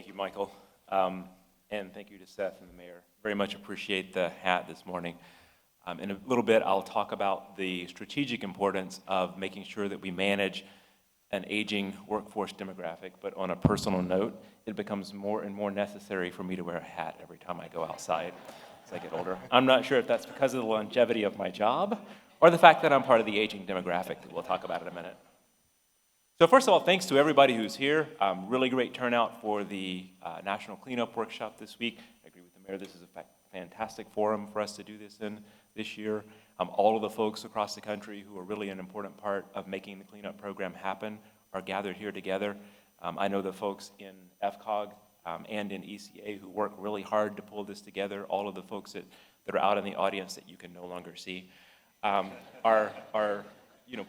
Thank you, Michael. And thank you to Seth and the mayor. Very much appreciate the hat this morning. In a little bit, I'll talk about the strategic importance of making sure that we manage an aging workforce demographic, but on a personal note, it becomes more and more necessary for me to wear a hat every time I go outside as I get older. I'm not sure if that's because of the longevity of my job or the fact that I'm part of the aging demographic that we'll talk about in a minute. So first of all, thanks to everybody who's here. Really great turnout for the National Cleanup Workshop this week. I agree with the mayor, this is a fantastic forum for us to do this in this year. All of the folks across the country who are really an important part of making the cleanup program happen are gathered here together. I know the folks in FCOG and in ECA who work really hard to pull this together. All of the folks that are out in the audience that you can no longer see are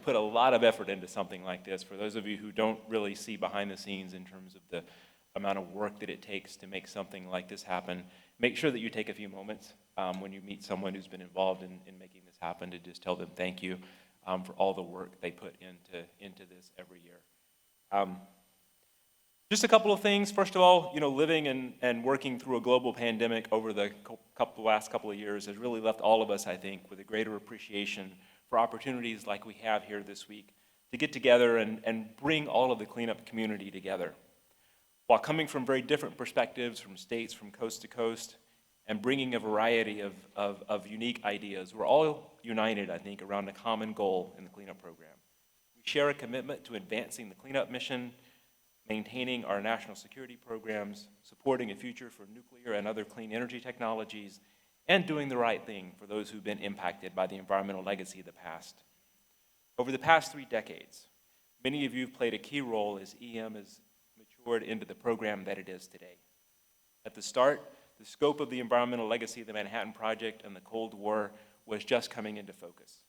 put a lot of effort into something like this. For those of you who don't really see behind the scenes in terms of the amount of work that it takes to make something like this happen, make sure that you take a few moments when you meet someone who's been involved in making this happen to just tell them thank you for all the work they put into this every year. Just a couple of things. First of all, living and working through a global pandemic over the last couple of years has really left all of us, I think, with a greater appreciation for opportunities like we have here this week to get together and bring all of the cleanup community together. While coming from very different perspectives, from states, from coast to coast, and bringing a variety of unique ideas, we're all united, I think, around a common goal in the cleanup program. We share a commitment to advancing the cleanup mission, maintaining our national security programs, supporting a future for nuclear and other clean energy technologies, and doing the right thing for those who've been impacted by the environmental legacy of the past. Over the past 3 decades, many of you have played a key role as EM has matured into the program that it is today. At the start, the scope of the environmental legacy of the Manhattan Project and the Cold War was just coming into focus.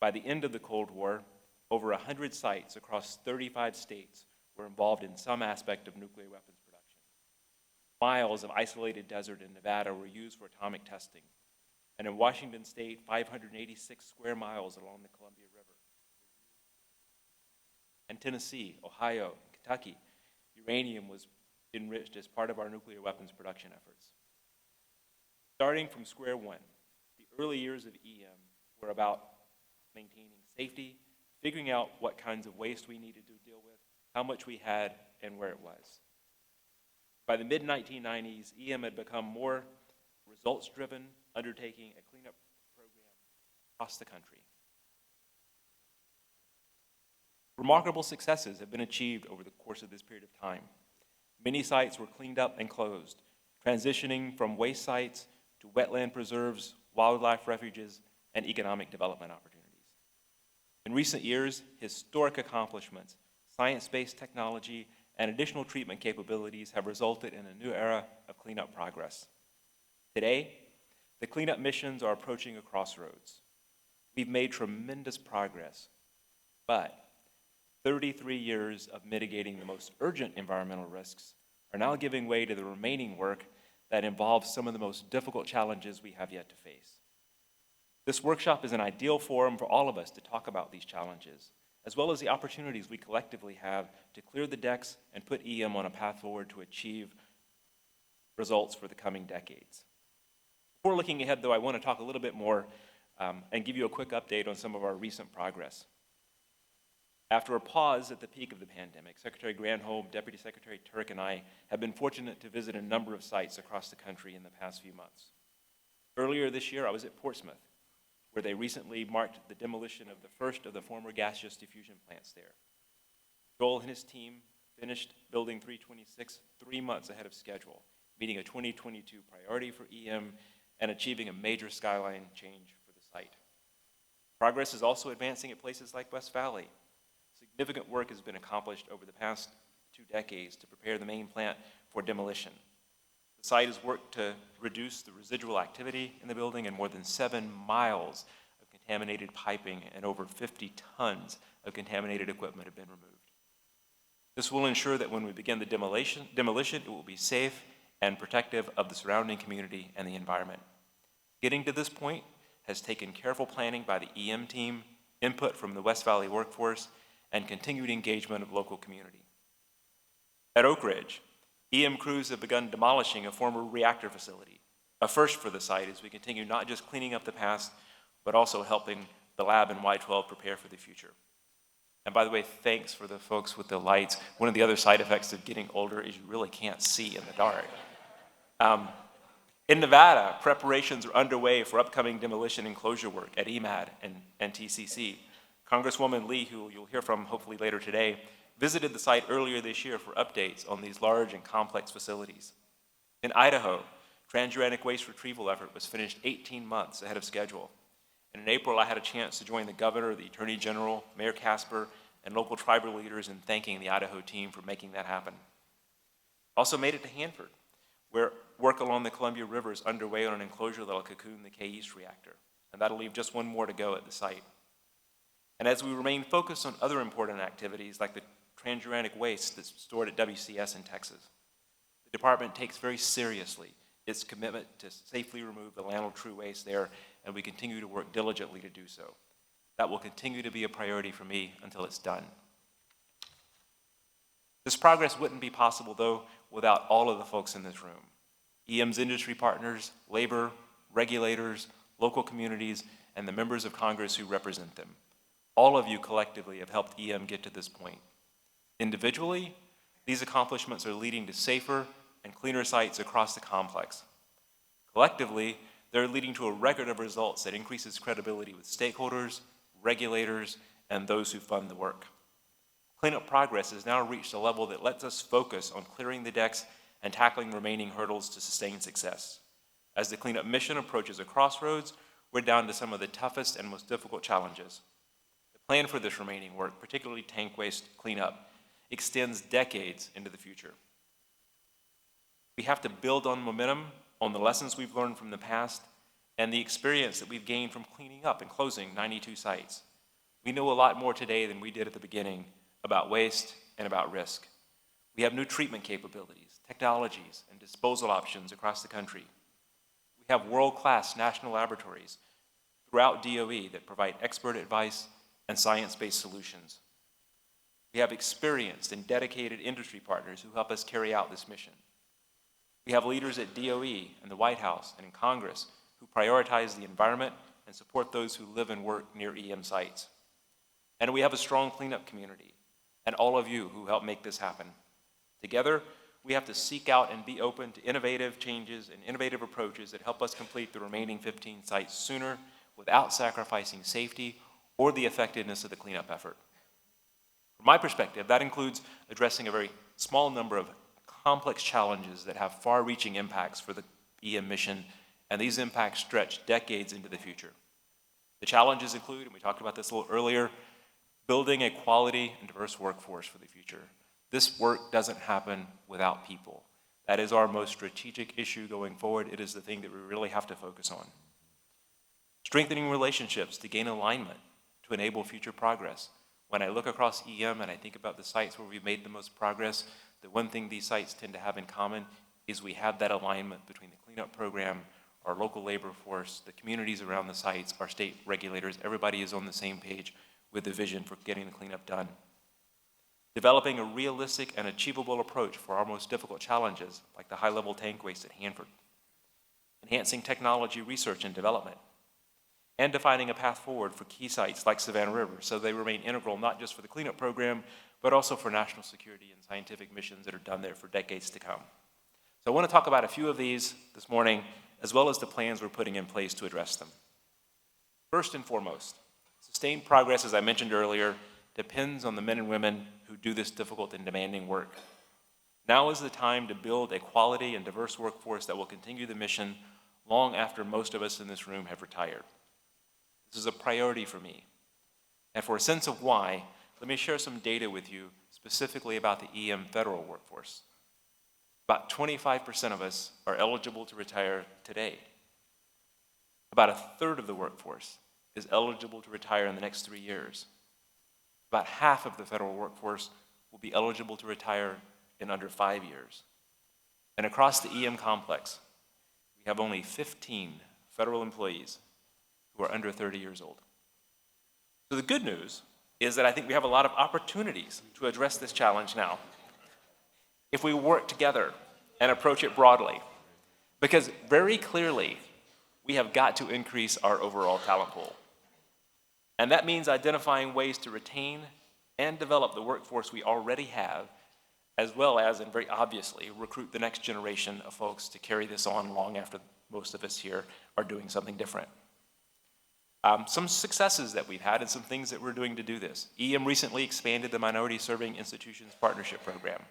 By the end of the Cold War, over 100 sites across 35 states were involved in some aspect of nuclear weapons production. Miles of isolated desert in Nevada were used for atomic testing. And in Washington State, 586 square miles along the Columbia River. And Tennessee, Ohio, and Kentucky, uranium was enriched as part of our nuclear weapons production efforts. Starting from square one, the early years of EM were about maintaining safety, figuring out what kinds of waste we needed to deal with, how much we had, and where it was. By the mid-1990s, EM had become more results-driven, undertaking a cleanup program across the country. Remarkable successes have been achieved over the course of this period of time. Many sites were cleaned up and closed, transitioning from waste sites to wetland preserves, wildlife refuges, and economic development opportunities. In recent years, historic accomplishments, science-based technology, and additional treatment capabilities have resulted in a new era of cleanup progress. Today, the cleanup missions are approaching a crossroads. We've made tremendous progress, but 33 years of mitigating the most urgent environmental risks are now giving way to the remaining work that involves some of the most difficult challenges we have yet to face. This workshop is an ideal forum for all of us to talk about these challenges, as well as the opportunities we collectively have to clear the decks and put EM on a path forward to achieve results for the coming decades. Before looking ahead, though, I want to talk a little bit more and give you a quick update on some of our recent progress. After a pause at the peak of the pandemic, Secretary Granholm, Deputy Secretary Turk, and I have been fortunate to visit a number of sites across the country in the past few months. Earlier this year, I was at Portsmouth, where they recently marked the demolition of the first of the former gaseous diffusion plants there. Joel and his team finished building 326 3 months ahead of schedule, meeting a 2022 priority for EM and achieving a major skyline change for the site. Progress is also advancing at places like West Valley. Significant work has been accomplished over the past 2 decades to prepare the main plant for demolition. The site has worked to reduce the residual activity in the building, and more than 7 miles of contaminated piping and over 50 tons of contaminated equipment have been removed. This will ensure that when we begin the demolition, it will be safe and protective of the surrounding community and the environment. Getting to this point has taken careful planning by the EM team, input from the West Valley workforce, and continued engagement of local community. At Oak Ridge, EM crews have begun demolishing a former reactor facility, a first for the site as we continue not just cleaning up the past, but also helping the lab in Y-12 prepare for the future. And by the way, thanks for the folks with the lights. One of the other side effects of getting older is you really can't see in the dark. In Nevada, preparations are underway for upcoming demolition and closure work at EMAD and TCC. Congresswoman Lee, who you'll hear from hopefully later today, visited the site earlier this year for updates on these large and complex facilities. In Idaho, transuranic waste retrieval effort was finished 18 months ahead of schedule. And in April, I had a chance to join the governor, the attorney general, Mayor Casper, and local tribal leaders in thanking the Idaho team for making that happen. Also made it to Hanford, where work along the Columbia River is underway on an enclosure that'll cocoon the K-East reactor. And that'll leave just one more to go at the site. And as we remain focused on other important activities like the transuranic waste that's stored at WCS in Texas, the department takes very seriously its commitment to safely remove the landfill true waste there, and we continue to work diligently to do so. That will continue to be a priority for me until it's done. This progress wouldn't be possible, though, without all of the folks in this room. EM's industry partners, labor, regulators, local communities, and the members of Congress who represent them. All of you collectively have helped EM get to this point. Individually, these accomplishments are leading to safer and cleaner sites across the complex. Collectively, they're leading to a record of results that increases credibility with stakeholders, regulators, and those who fund the work. Cleanup progress has now reached a level that lets us focus on clearing the decks and tackling remaining hurdles to sustain success. As the cleanup mission approaches a crossroads, we're down to some of the toughest and most difficult challenges. The plan for this remaining work, particularly tank waste cleanup, extends decades into the future. We have to build on momentum, on the lessons we've learned from the past, and the experience that we've gained from cleaning up and closing 92 sites. We know a lot more today than we did at the beginning about waste and about risk. We have new treatment capabilities, technologies, and disposal options across the country. We have world-class national laboratories throughout DOE that provide expert advice and science-based solutions. We have experienced and dedicated industry partners who help us carry out this mission. We have leaders at DOE and the White House and in Congress who prioritize the environment and support those who live and work near EM sites. And we have a strong cleanup community and all of you who help make this happen. Together, we have to seek out and be open to innovative changes and innovative approaches that help us complete the remaining 15 sites sooner without sacrificing safety or the effectiveness of the cleanup effort. From my perspective, that includes addressing a very small number of complex challenges that have far-reaching impacts for the EM mission, and these impacts stretch decades into the future. The challenges include, and we talked about this a little earlier, building a quality and diverse workforce for the future. This work doesn't happen without people. That is our most strategic issue going forward. It is the thing that we really have to focus on. Strengthening relationships to gain alignment, to enable future progress. When I look across EM and I think about the sites where we've made the most progress, the one thing these sites tend to have in common is we have that alignment between the cleanup program, our local labor force, the communities around the sites, our state regulators. Everybody is on the same page with the vision for getting the cleanup done. Developing a realistic and achievable approach for our most difficult challenges, like the high-level tank waste at Hanford. Enhancing technology research and development. And defining a path forward for key sites like Savannah River so they remain integral not just for the cleanup program, but also for national security and scientific missions that are done there for decades to come. So I want to talk about a few of these this morning, as well as the plans we're putting in place to address them. First and foremost, sustained progress, as I mentioned earlier, depends on the men and women who do this difficult and demanding work. Now is the time to build a quality and diverse workforce that will continue the mission long after most of us in this room have retired. This is a priority for me. And for a sense of why, let me share some data with you specifically about the EM federal workforce. About 25% of us are eligible to retire today. About a third of the workforce is eligible to retire in the next 3 years. About half of the federal workforce will be eligible to retire in under 5 years. And across the EM complex, we have only 15 federal employees who are under 30 years old. So the good news is that I think we have a lot of opportunities to address this challenge now. If we work together and approach it broadly. Because very clearly, we have got to increase our overall talent pool. And that means identifying ways to retain and develop the workforce we already have, as well as, and very obviously, recruit the next generation of folks to carry this on long after most of us here are doing something different. Some successes that we've had and some things that we're doing to do this. EM recently expanded the Minority Serving Institutions Partnership Program.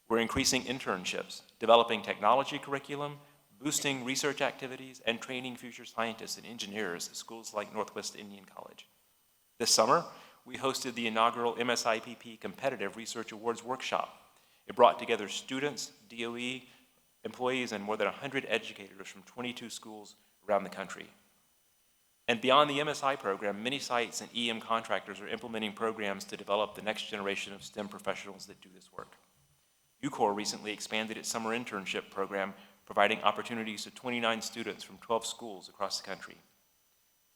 We're increasing internships, developing technology curriculum, boosting research activities, and training future scientists and engineers at schools like Northwest Indian College. This summer, we hosted the inaugural MSIPP Competitive Research Awards Workshop. It brought together students, DOE, employees, and more than 100 educators from 22 schools around the country. And beyond the MSI program, many sites and EM contractors are implementing programs to develop the next generation of STEM professionals that do this work. UCOR recently expanded its summer internship program, providing opportunities to 29 students from 12 schools across the country.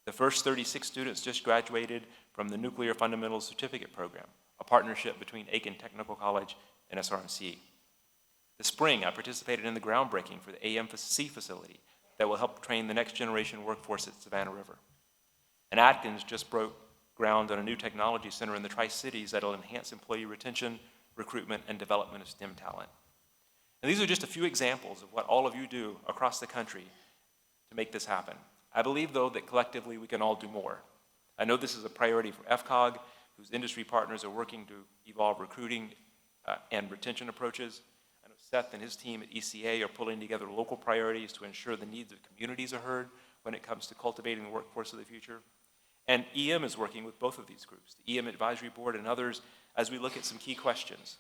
The first 36 students just graduated from the Nuclear Fundamentals Certificate Program, a partnership between Aiken Technical College and SRMC. This spring, I participated in the groundbreaking for the AMC facility that will help train the next generation workforce at Savannah River. And Atkins just broke ground on a new technology center in the Tri-Cities that will enhance employee retention, recruitment, and development of STEM talent. And these are just a few examples of what all of you do across the country to make this happen. I believe, though, that collectively we can all do more. I know this is a priority for FCOG, whose industry partners are working to evolve recruiting and retention approaches. I know Seth and his team at ECA are pulling together local priorities to ensure the needs of communities are heard when it comes to cultivating the workforce of the future. And EM is working with both of these groups, the EM Advisory Board and others, as we look at some key questions.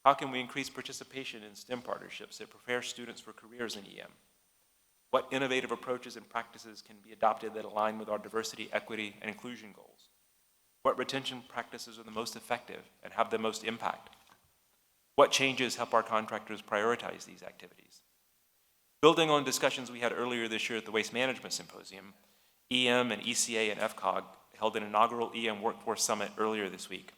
How can we increase participation in STEM partnerships that prepare students for careers in EM? What innovative approaches and practices can be adopted that align with our diversity, equity, and inclusion goals? What retention practices are the most effective and have the most impact? What changes help our contractors prioritize these activities? Building on discussions we had earlier this year at the Waste Management Symposium, EM and ECA and FCOG held an inaugural EM Workforce Summit earlier this week.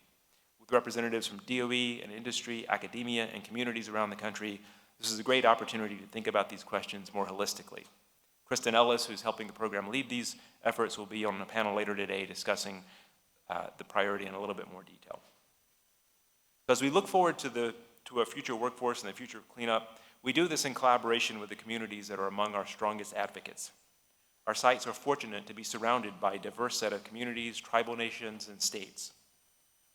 With representatives from DOE and industry, academia, and communities around the country, this is a great opportunity to think about these questions more holistically. Kristen Ellis, who's helping the program lead these efforts, will be on a panel later today discussing the priority in a little bit more detail. So as we look forward to a future workforce and the future of cleanup, we do this in collaboration with the communities that are among our strongest advocates. Our sites are fortunate to be surrounded by a diverse set of communities, tribal nations, and states.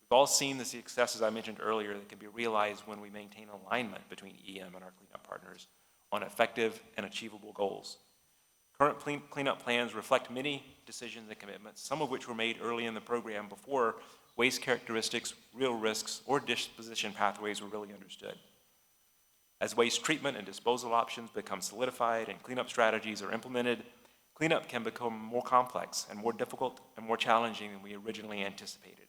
We've all seen the successes I mentioned earlier that can be realized when we maintain alignment between EM and our cleanup partners on effective and achievable goals. Current cleanup plans reflect many decisions and commitments, some of which were made early in the program before waste characteristics, real risks, or disposition pathways were really understood. As waste treatment and disposal options become solidified and cleanup strategies are implemented, cleanup can become more complex and more difficult and more challenging than we originally anticipated.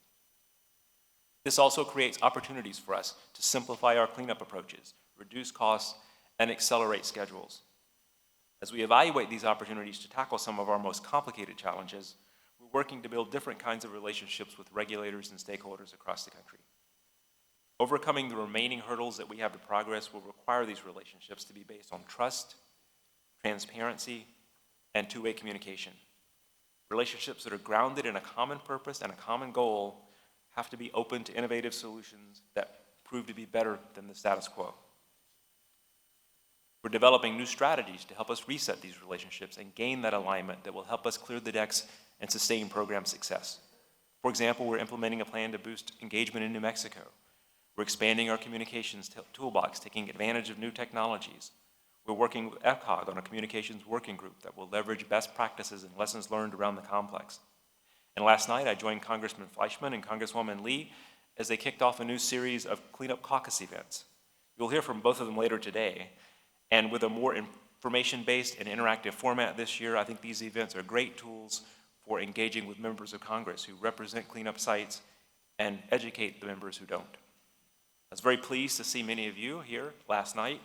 This also creates opportunities for us to simplify our cleanup approaches, reduce costs, and accelerate schedules. As we evaluate these opportunities to tackle some of our most complicated challenges, we're working to build different kinds of relationships with regulators and stakeholders across the country. Overcoming the remaining hurdles that we have to progress will require these relationships to be based on trust, transparency, and two-way communication. Relationships that are grounded in a common purpose and a common goal have to be open to innovative solutions that prove to be better than the status quo. We're developing new strategies to help us reset these relationships and gain that alignment that will help us clear the decks and sustain program success. For example, we're implementing a plan to boost engagement in New Mexico. We're expanding our communications toolbox, taking advantage of new technologies. We're working with FCOG on a communications working group that will leverage best practices and lessons learned around the complex. And last night, I joined Congressman Fleischman and Congresswoman Lee as they kicked off a new series of cleanup caucus events. You'll hear from both of them later today. And with a more information-based and interactive format this year, I think these events are great tools for engaging with members of Congress who represent cleanup sites and educate the members who don't. I was very pleased to see many of you here last night.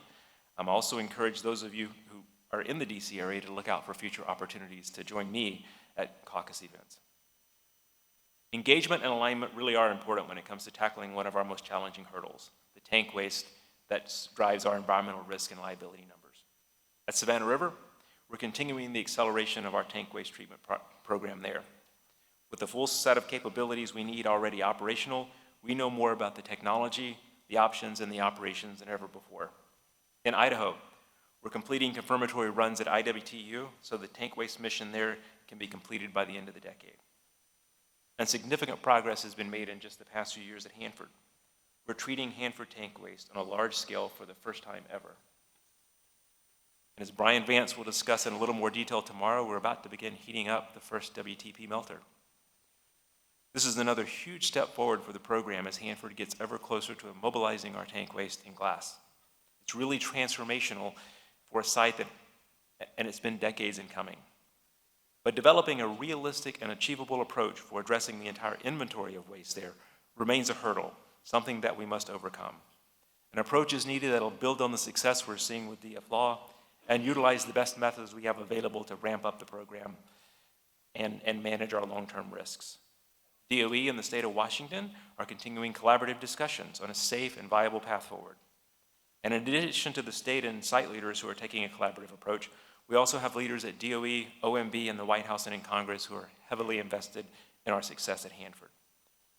I'm also encouraged those of you who are in the DC area to look out for future opportunities to join me at caucus events. Engagement and alignment really are important when it comes to tackling one of our most challenging hurdles, the tank waste that drives our environmental risk and liability numbers. At Savannah River, we're continuing the acceleration of our tank waste treatment program there. With the full set of capabilities we need already operational, we know more about the technology, the options, and the operations than ever before. In Idaho, we're completing confirmatory runs at IWTU so the tank waste mission there can be completed by the end of the decade. And significant progress has been made in just the past few years at Hanford. We're treating Hanford tank waste on a large scale for the first time ever. And as Brian Vance will discuss in a little more detail tomorrow, we're about to begin heating up the first WTP melter. This is another huge step forward for the program as Hanford gets ever closer to immobilizing our tank waste in glass. It's really transformational for a site and it's been decades in coming. But developing a realistic and achievable approach for addressing the entire inventory of waste there remains a hurdle, something that we must overcome. An approach is needed that will build on the success we're seeing with DFLAW and utilize the best methods we have available to ramp up the program and manage our long-term risks. DOE and the state of Washington are continuing collaborative discussions on a safe and viable path forward. And in addition to the state and site leaders who are taking a collaborative approach, we also have leaders at DOE, OMB, and the White House and in Congress who are heavily invested in our success at Hanford.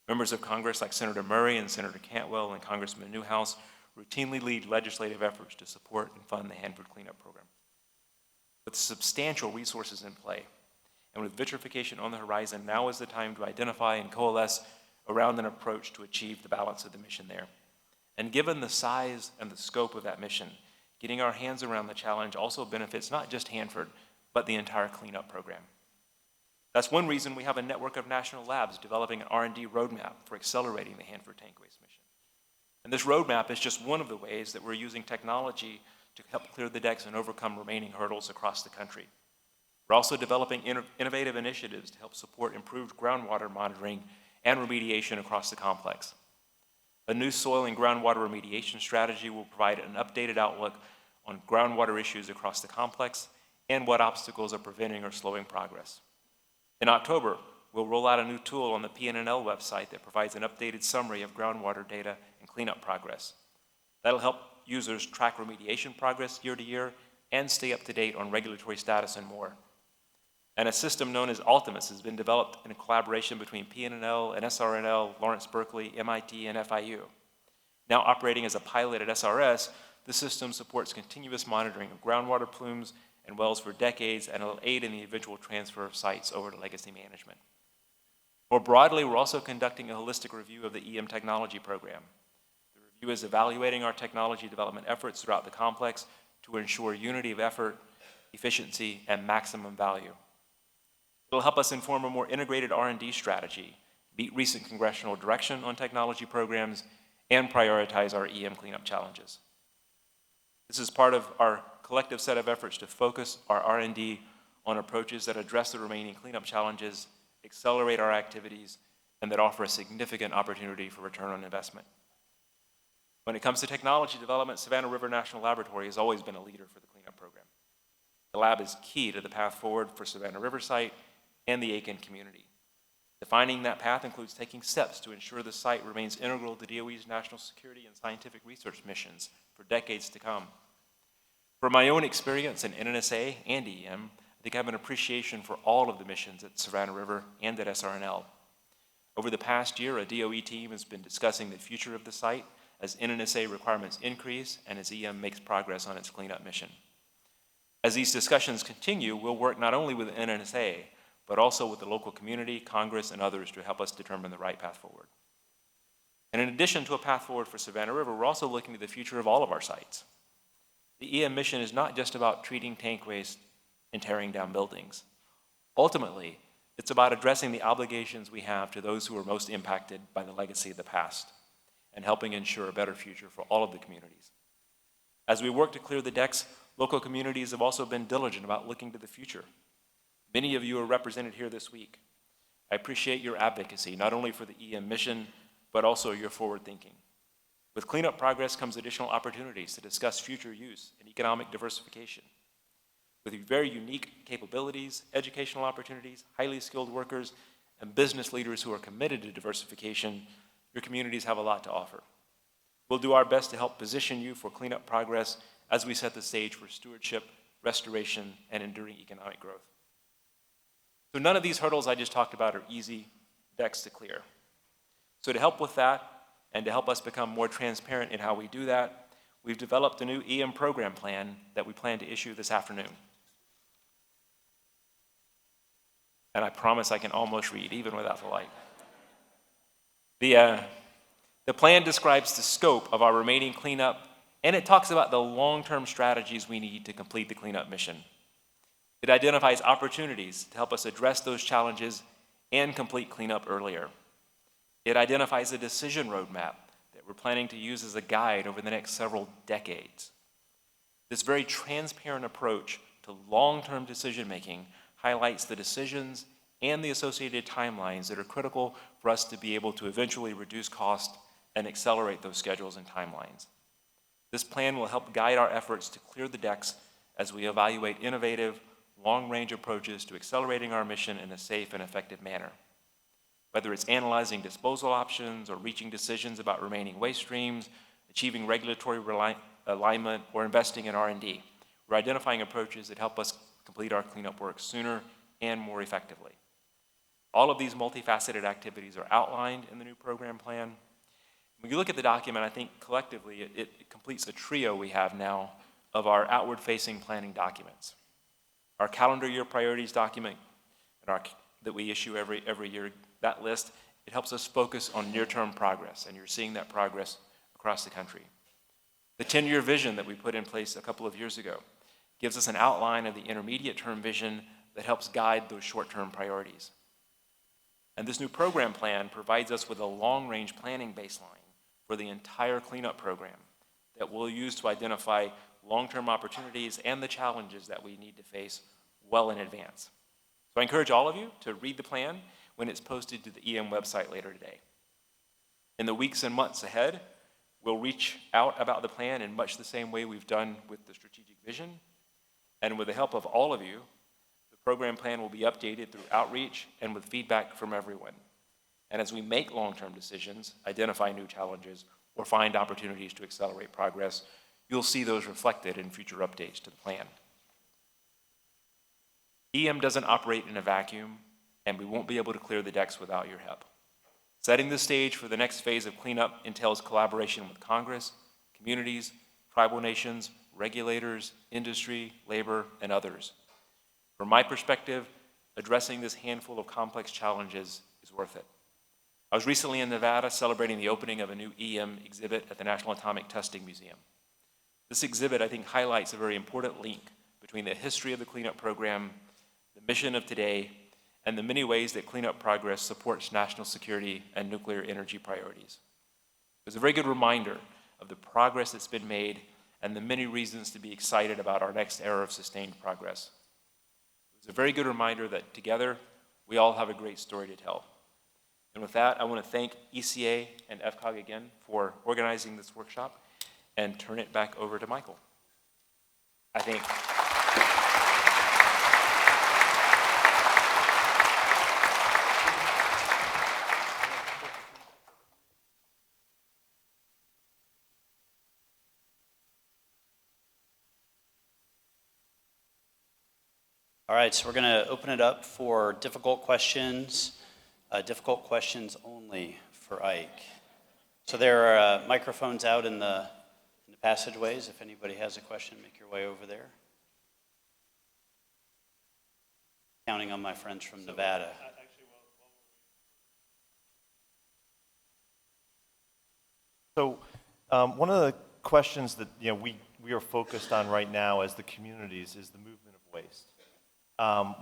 Members of Congress like Senator Murray and Senator Cantwell and Congressman Newhouse routinely lead legislative efforts to support and fund the Hanford Cleanup Program. With substantial resources in play, and with vitrification on the horizon, now is the time to identify and coalesce around an approach to achieve the balance of the mission there. And given the size and the scope of that mission, getting our hands around the challenge also benefits not just Hanford, but the entire cleanup program. That's one reason we have a network of national labs developing an R&D roadmap for accelerating the Hanford tank waste mission. And this roadmap is just one of the ways that we're using technology to help clear the decks and overcome remaining hurdles across the country. We're also developing innovative initiatives to help support improved groundwater monitoring and remediation across the complex. A new soil and groundwater remediation strategy will provide an updated outlook on groundwater issues across the complex and what obstacles are preventing or slowing progress. In October, we'll roll out a new tool on the PNNL website that provides an updated summary of groundwater data and cleanup progress. That'll help users track remediation progress year to year and stay up to date on regulatory status and more. And a system known as Altimus has been developed in a collaboration between PNNL and SRNL, Lawrence Berkeley, MIT, and FIU. Now operating as a pilot at SRS, the system supports continuous monitoring of groundwater plumes and wells for decades, and it'll aid in the eventual transfer of sites over to legacy management. More broadly, we're also conducting a holistic review of the EM technology program. The review is evaluating our technology development efforts throughout the complex to ensure unity of effort, efficiency, and maximum value. It'll help us inform a more integrated R&D strategy, meet recent congressional direction on technology programs, and prioritize our EM cleanup challenges. This is part of our collective set of efforts to focus our R&D on approaches that address the remaining cleanup challenges, accelerate our activities, and that offer a significant opportunity for return on investment. When it comes to technology development, Savannah River National Laboratory has always been a leader for the cleanup program. The lab is key to the path forward for Savannah River site and the Aiken community. Defining that path includes taking steps to ensure the site remains integral to DOE's national security and scientific research missions for decades to come. From my own experience in NNSA and EM, I think I have an appreciation for all of the missions at Savannah River and at SRNL. Over the past year, a DOE team has been discussing the future of the site as NNSA requirements increase and as EM makes progress on its cleanup mission. As these discussions continue, we'll work not only with NNSA, but also with the local community, Congress, and others to help us determine the right path forward. And in addition to a path forward for Savannah River, we're also looking to the future of all of our sites. The EM mission is not just about treating tank waste and tearing down buildings. Ultimately, it's about addressing the obligations we have to those who are most impacted by the legacy of the past and helping ensure a better future for all of the communities. As we work to clear the decks, local communities have also been diligent about looking to the future. Many of you are represented here this week. I appreciate your advocacy, not only for the EM mission, but also your forward thinking. With cleanup progress comes additional opportunities to discuss future use and economic diversification. With very unique capabilities, educational opportunities, highly skilled workers, and business leaders who are committed to diversification, your communities have a lot to offer. We'll do our best to help position you for cleanup progress as we set the stage for stewardship, restoration, and enduring economic growth. So none of these hurdles I just talked about are easy decks to clear. So to help with that, and to help us become more transparent in how we do that, we've developed a new EM program plan that we plan to issue this afternoon. And I promise I can almost read, even without the light. The plan describes the scope of our remaining cleanup, and it talks about the long-term strategies we need to complete the cleanup mission. It identifies opportunities to help us address those challenges and complete cleanup earlier. It identifies a decision roadmap that we're planning to use as a guide over the next several decades. This very transparent approach to long-term decision-making highlights the decisions and the associated timelines that are critical for us to be able to eventually reduce cost and accelerate those schedules and timelines. This plan will help guide our efforts to clear the decks as we evaluate innovative, long-range approaches to accelerating our mission in a safe and effective manner. Whether it's analyzing disposal options or reaching decisions about remaining waste streams, achieving regulatory alignment, or investing in R&D, we're identifying approaches that help us complete our cleanup work sooner and more effectively. All of these multifaceted activities are outlined in the new program plan. When you look at the document, I think collectively it completes a trio we have now of our outward-facing planning documents. Our calendar year priorities document that we issue every year, that list, it helps us focus on near-term progress, and you're seeing that progress across the country. The 10-year vision that we put in place a couple of years ago gives us an outline of the intermediate-term vision that helps guide those short-term priorities. And this new program plan provides us with a long-range planning baseline for the entire cleanup program that we'll use to identify long-term opportunities and the challenges that we need to face well in advance. So I encourage all of you to read the plan when it's posted to the EM website later today. In the weeks and months ahead, we'll reach out about the plan in much the same way we've done with the strategic vision. And with the help of all of you, the program plan will be updated through outreach and with feedback from everyone. And as we make long-term decisions, identify new challenges, or find opportunities to accelerate progress, you'll see those reflected in future updates to the plan. EM doesn't operate in a vacuum, and we won't be able to clear the decks without your help. Setting the stage for the next phase of cleanup entails collaboration with Congress, communities, tribal nations, regulators, industry, labor, and others. From my perspective, addressing this handful of complex challenges is worth it. I was recently in Nevada celebrating the opening of a new EM exhibit at the National Atomic Testing Museum. This exhibit, I think, highlights a very important link between the history of the cleanup program, the mission of today, and the many ways that cleanup progress supports national security and nuclear energy priorities. It was a very good reminder of the progress that's been made and the many reasons to be excited about our next era of sustained progress. It was a very good reminder that together, we all have a great story to tell. And with that, I want to thank ECA and FCOG again for organizing this workshop and turn it back over to Michael. I think. All right, so we're going to open it up for difficult questions only for Ike. So there are microphones out in the passageways. If anybody has a question, make your way over there. Counting on my friends from Nevada. So one of the questions that we are focused on right now as the communities is the movement of waste.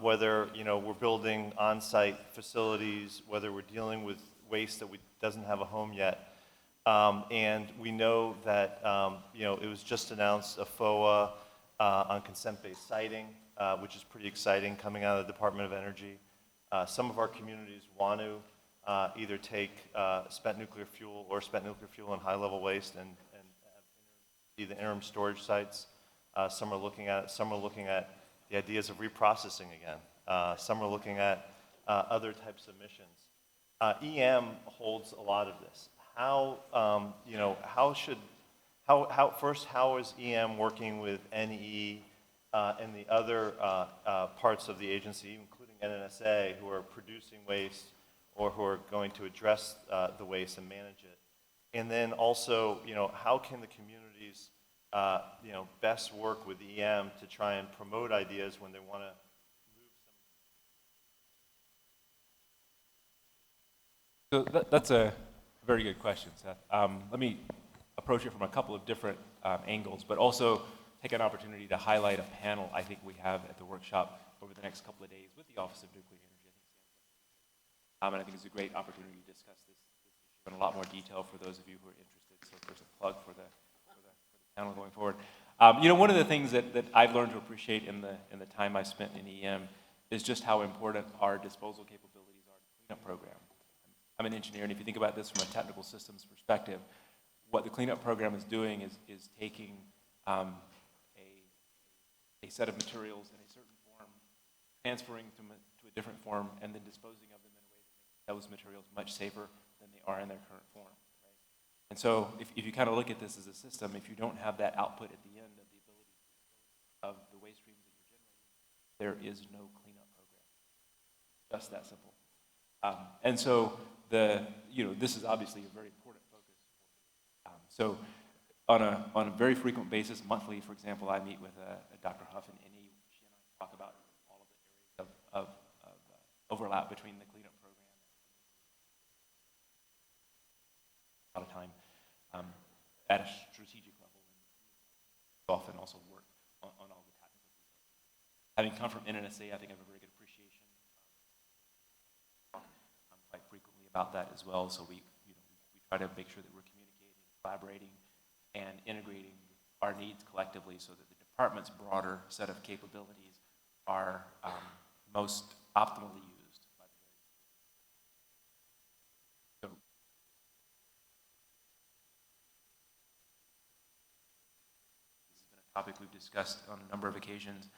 Whether we're building on-site facilities, whether we're dealing with waste that doesn't have a home yet, and we know that it was just announced a FOA on consent-based siting, which is pretty exciting, coming out of the Department of Energy. Some of our communities want to either take spent nuclear fuel and high-level waste and have the interim storage sites. Some are looking at the ideas of reprocessing again. Some are looking at other types of missions. EM holds a lot of this. how, how is EM working with NE and the other parts of the agency, including NNSA, who are producing waste or who are going to address the waste and manage it? And then also, how can the communities, best work with EM to try and promote ideas when they want to move some? So that's a very good question, Seth. Let me approach it from a couple of different angles, but also take an opportunity to highlight a panel I think we have at the workshop over the next couple of days with the Office of Nuclear Energy. And I think it's a great opportunity to discuss this issue in a lot more detail for those of you who are interested. So there's a plug for the panel going forward. One of the things that I've learned to appreciate in the time I spent in EM is just how important our disposal capabilities are to the cleanup program. I'm an engineer, and if you think about this from a technical systems perspective, what the cleanup program is doing is taking a set of materials in a certain form, transferring to a different form, and then disposing of them in a way that makes those materials much safer than they are in their current form. Right? And so if you kind of look at this as a system, if you don't have that output at the end of the ability of the waste streams that you're generating, there is no cleanup program. Just that simple. And so this is obviously a very important focus. So on a very frequent basis, monthly, for example, I meet with Dr. Huff and NE. She and I talk about all of the areas of overlap between the cleanup program and a lot of time at a strategic level, and often also work on all the technical details. Having come from NNSA, I think I have a very good appreciation quite frequently about that as well. So we try to make sure that we're communicating, collaborating, and integrating our needs collectively so that the department's broader set of capabilities are most optimally used by the various. So this has been a topic we've discussed on a number of occasions.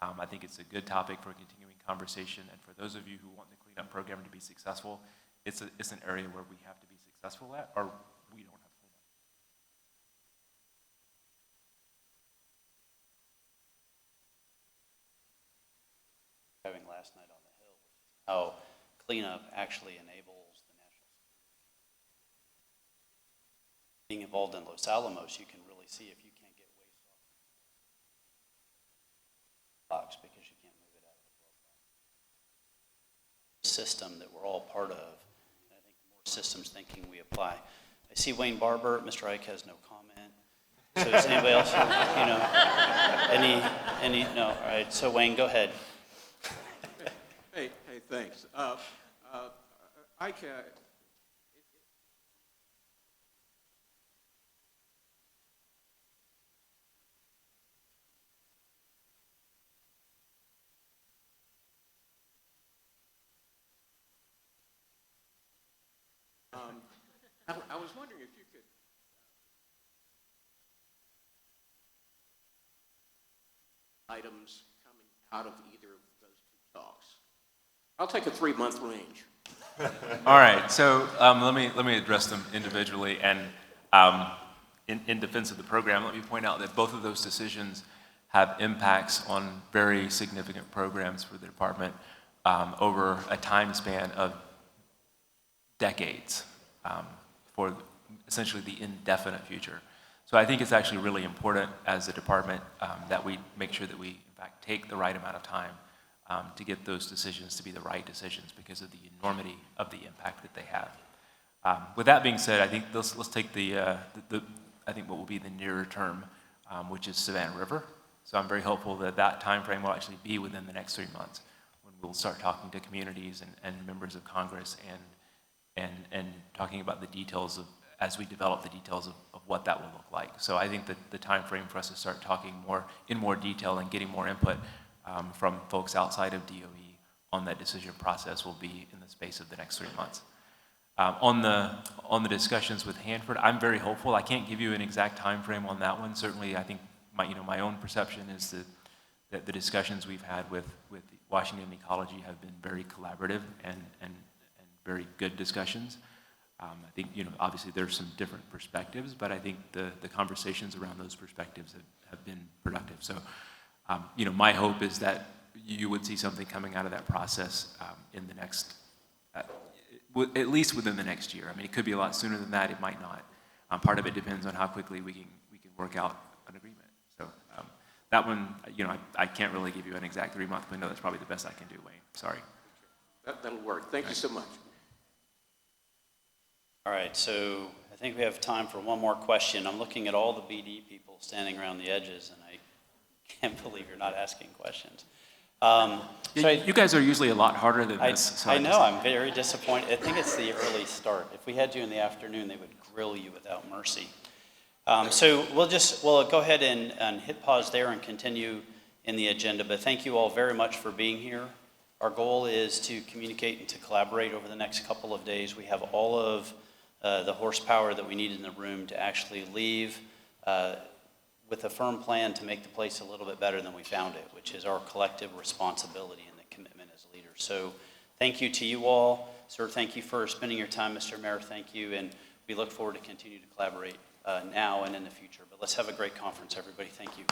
I think it's a good topic for a continuing conversation, and for those of you who want the cleanup program to be successful, it's an area where we have to be successful at, or we don't have cleanup. Having last night on the Hill, which is how cleanup actually enables the national security. Being involved in Los Alamos, you can really see if you can't get waste off box because you can't move it out of the glove box. System that we're all part of, and I think the more systems thinking we apply. I see Wayne Barber. Mr. Ike has no comment. So does anybody else? No. All right. So Wayne, go ahead. Hey, thanks. I was wondering if you could items coming out of either of those two talks. I'll take a 3-month range. All right, so let me address them individually, and in defense of the program, let me point out that both of those decisions have impacts on very significant programs for the department over a time span of decades for essentially the indefinite future. So I think it's actually really important as a department that we make sure that we, in fact, take the right amount of time to get those decisions to be the right decisions because of the enormity of the impact that they have. With that being said, I think let's take I think what will be the nearer term, which is Savannah River. So I'm very hopeful that that time frame will actually be within the next 3 months when we'll start talking to communities and members of Congress and talking about the details as we develop the details of what that will look like. So I think that the time frame for us to start talking in more detail and getting more input from folks outside of DOE on that decision process will be in the space of the next 3 months. On the discussions with Hanford, I'm very hopeful. I can't give you an exact time frame on that one. Certainly, I think my own perception is that the discussions we've had with Washington Ecology have been very collaborative and very good discussions. I think, obviously there's some different perspectives, but I think the conversations around those perspectives have been productive. So, my hope is that you would see something coming out of that process in the next, at least within the next year. I mean, it could be a lot sooner than that. It might not. Part of it depends on how quickly we can work out an agreement. So that one, I can't really give you an exact 3-month window. That's probably the best I can do, Wayne. Sorry. That'll work. Thank you so much. All right, so I think we have time for one more question. I'm looking at all the BD people standing around the edges, and I can't believe you're not asking questions. You guys are usually a lot harder than this. So I know, I'm very disappointed. I think it's the early start. If we had you in the afternoon, they would grill you without mercy. So we'll go ahead and hit pause there and continue in the agenda. But thank you all very much for being here. Our goal is to communicate and to collaborate over the next couple of days. We have all of the horsepower that we need in the room to actually leave with a firm plan to make the place a little bit better than we found it, which is our collective responsibility and the commitment as leaders. So thank you to you all. Sir, thank you for spending your time. Mr. Mayor, thank you. And we look forward to continue to collaborate now and in the future. But let's have a great conference, everybody. Thank you.